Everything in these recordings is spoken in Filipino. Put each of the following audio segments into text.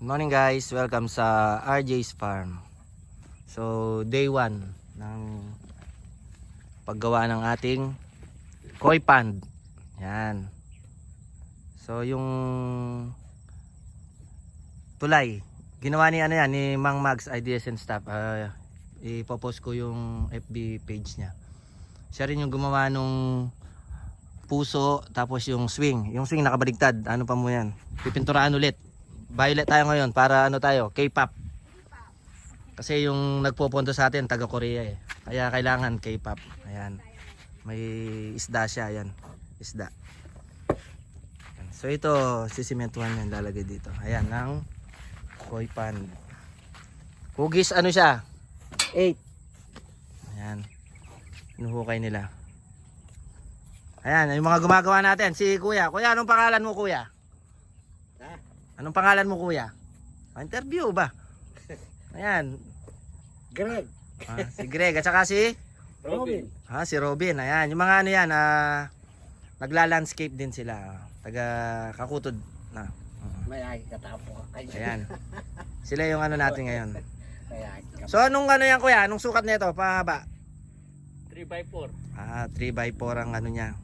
Good morning guys, welcome sa RJ's Farm. So day 1 ng paggawa ng ating koi pond. Yan. So yung tulay, ginawa ni ni Mang Mags Ideas and Stuff. Ipopost ko yung FB page niya. Siya rin yung gumawa nung puso, tapos yung swing. Yung swing nakabaligtad. Ano pa mo yan? Pipinturahan ulit. Violet tayo ngayon para tayo, K-pop. Kasi yung nagpoponto sa atin taga Korea eh. Kaya kailangan K-pop. Ayan. May isda siya, ayan. Isda. So ito, sisimentuhan yan, lalagay dito. Ayan, ng koi pond. Hugis ano siya? 8. Ayan. Inuhukay nila. Ayan, yung mga gumagawa natin. Si Kuya. Kuya, anong pangalan mo, Kuya? Anong pangalan mo, Kuya? Interview ba? Ayan. Greg. Si Greg. At saka si? Robin. Si Robin. Ayan. Yung mga nagla-landscape din sila. Taga Kakutod na. May katapo ka kayo. Ayan. Sila yung natin ngayon. May So anong yan, Kuya? Anong sukat nito? Pahaba? 3x4. 3x4 ang niya.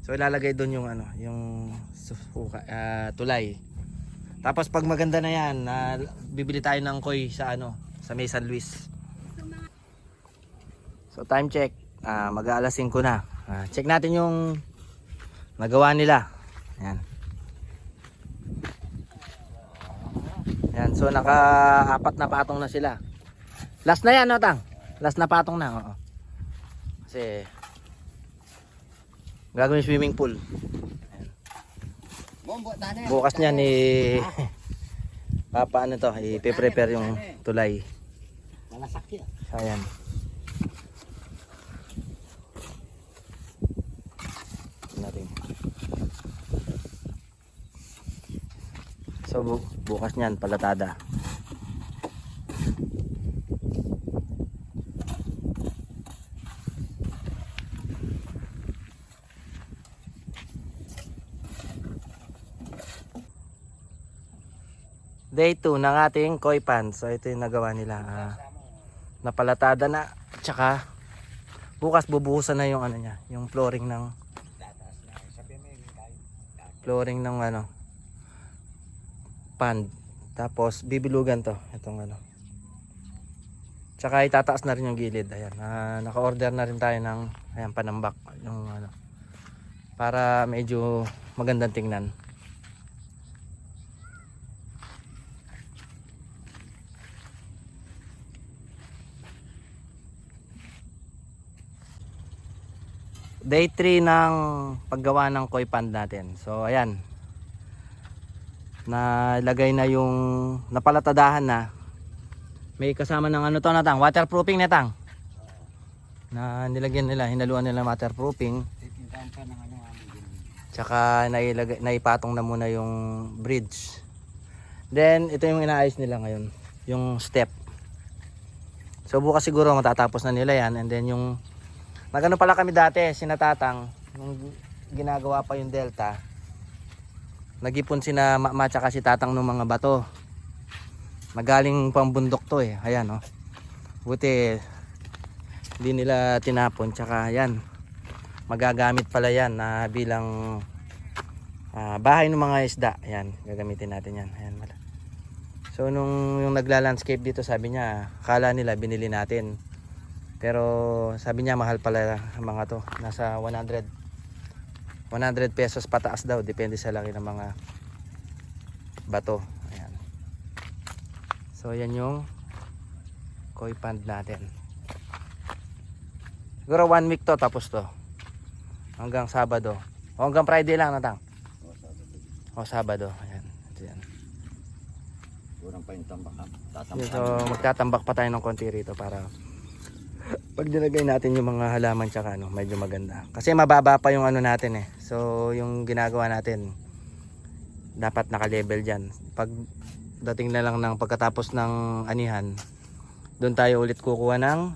So ilalagay doon yung yung tulay. Tapos pag maganda na yan, bibili tayo ng koi sa sa May San Luis. So time check, mag-aalas 5 na. Check natin yung nagawa nila. Ayan. Ayan, so naka-4 na patong na sila. Last na yan, Tang? Last na patong na, oo. Kasi gagawin yung swimming pool. Bukas niyan papa i-prepare yung tulay. Malasakit. Ayan. Natin. So bukas niyan palatada. Day 2 ng ating koi pond. So ito yung nagawa nila. Napalatada na. Tsaka bukas bubuhusan na yung niya, yung flooring ng pond. Tapos bibilugan to, itong Tsaka itataas na rin yung gilid. Ayan. Naka-order na rin tayo ng panambak yung para medyo magandang tingnan. Day 3 ng paggawa ng koi pond natin. So ayan. Nalagay na yung napalatadahan na. May kasama ng Natang, waterproofing na Tang. Na nilagyan nila, hinaluan nila waterproofing. Tsaka naipatong na muna yung bridge. Then ito yung inaayos nila ngayon, yung step. So bukas siguro matatapos na nila yan, and then yung nagano pala kami dati, sinatatang nung ginagawa pa yung delta. Nagipon sina mama tsaka si tatang ng mga bato. Magaling pang bundok to eh. Ayan Buti hindi nila tinapon, tsaka yan. Magagamit pala yan na bilang bahay ng mga isda. Ayan, gagamitin natin yan. Ayan. So nung yung nagla-landscape dito, sabi niya, akala nila binili natin. Pero sabi niya mahal pala mga to. Nasa 100 pesos pataas daw. Depende sa laki ng mga bato. Ayan. So yan yung koi pond natin. Siguro 1 week to, tapos to. Hanggang Sabado. O hanggang Friday lang Natang. Sabado. Ayan. Ito yan. Kurang pa yung tambak. So magtatambak pa tayo ng konti rito para pag nilagay natin yung mga halaman tsaka medyo maganda. Kasi mababa pa yung natin eh. So yung ginagawa natin dapat naka-level diyan. Pag dating na lang ng pagkatapos ng anihan, doon tayo ulit kukuha ng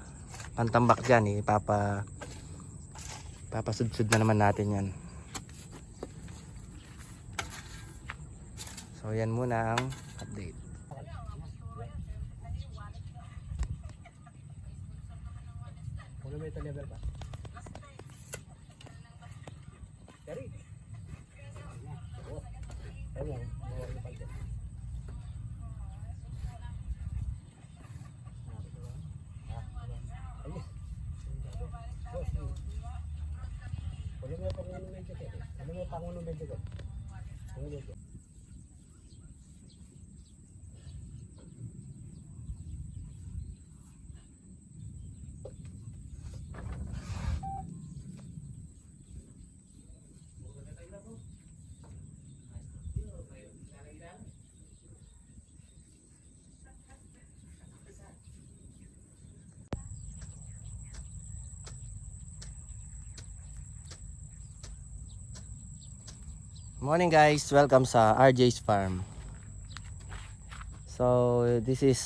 pantambak diyan, papasudsud na naman natin 'yan. So yan muna ang update. Ano may level pa? Dari. Ayun, mawala yung palde. Ayos. Wala mo pang uno medyo ko. Ano mo pang uno medyo ko? Ang medyo. Morning guys, welcome sa RJ's Farm. So this is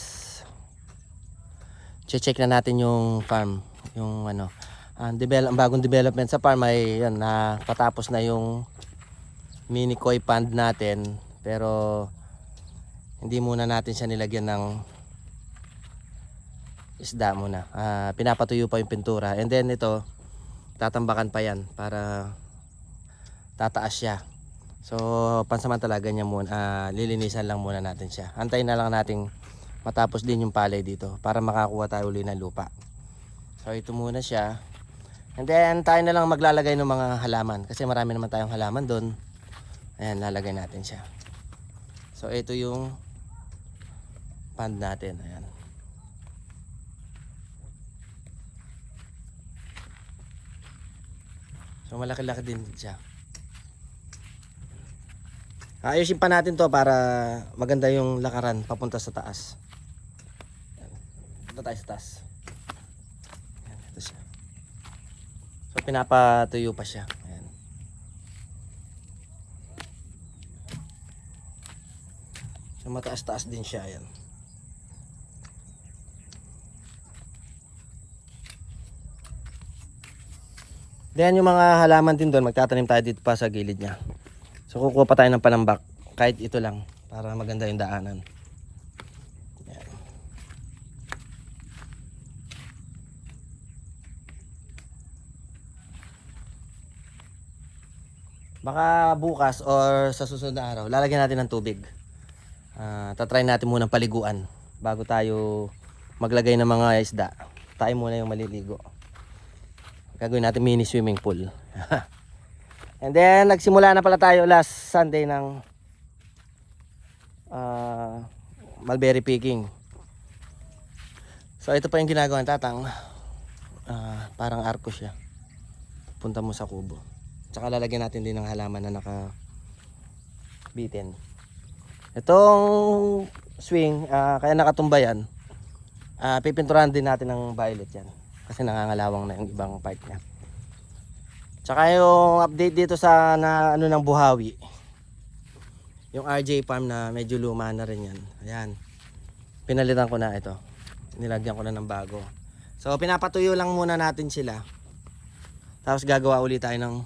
check na natin yung farm, yung ano, ang bagong development sa farm ay yan, na patapos na yung mini koi pond natin, pero hindi muna natin siya nilagyan ng isda muna. Pinapatuyo pa yung pintura, and then ito tatambakan pa yan para tataas siya. So pansamantala ganyan muna, lilinisan lang muna natin siya. Antayin na lang nating matapos din yung palay dito para makakuha tayo uli ng lupa. So ito muna siya. And then tayo na lang maglalagay ng mga halaman kasi marami naman tayong halaman doon. Ayan, lalagay natin siya. So ito yung pond natin. Ayan. So malaki-laki din siya. Ayusin pa natin to para maganda yung lakaran papunta sa taas. Ito tayo sa taas. Ayan, ito siya. So pinapatuyo pa siya. Ayan. So mataas-taas din siya. Ayan. Then yung mga halaman din doon, magtatanim tayo dito pa sa gilid niya. So kukuha pa tayo ng panambak, kahit ito lang, para maganda yung daanan. Yan. Baka bukas or sa susunod na araw, lalagyan natin ng tubig. Tatry natin muna paliguan bago tayo maglagay ng mga isda. Tayo muna yung maliligo. Gagawin natin mini swimming pool. And then nagsimula na pala tayo last Sunday ng mulberry picking. So ito pa yung ginagawa ng tatang. Parang arko siya. Punta mo sa kubo. Tsaka lalagyan natin din ng halaman na naka-bitin. Itong swing, kaya nakatumba yan. Pipinturahan din natin ng violet yan. Kasi nangangalawang na yung ibang part niya. Tsaka yung update dito sa ano ng Buhawi. Yung RJ Farm na medyo luma na rin yan. Ayan. Pinalitan ko na ito. Nilagyan ko na ng bago. So pinapatuyo lang muna natin sila. Tapos gagawa ulit tayo ng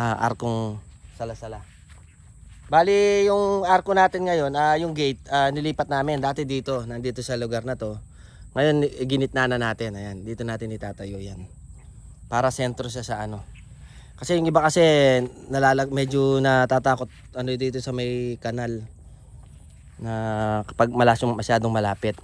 arkong salasala. Bali yung arko natin ngayon, yung gate, nilipat namin. Dati dito, nandito sa lugar na to. Ngayon ginitna na natin. Ayan, dito natin itatayo yan. Para sentro siya sa ano. Kasi yung iba kasi medyo natatakot ano dito sa may kanal na kapag masyadong malapit.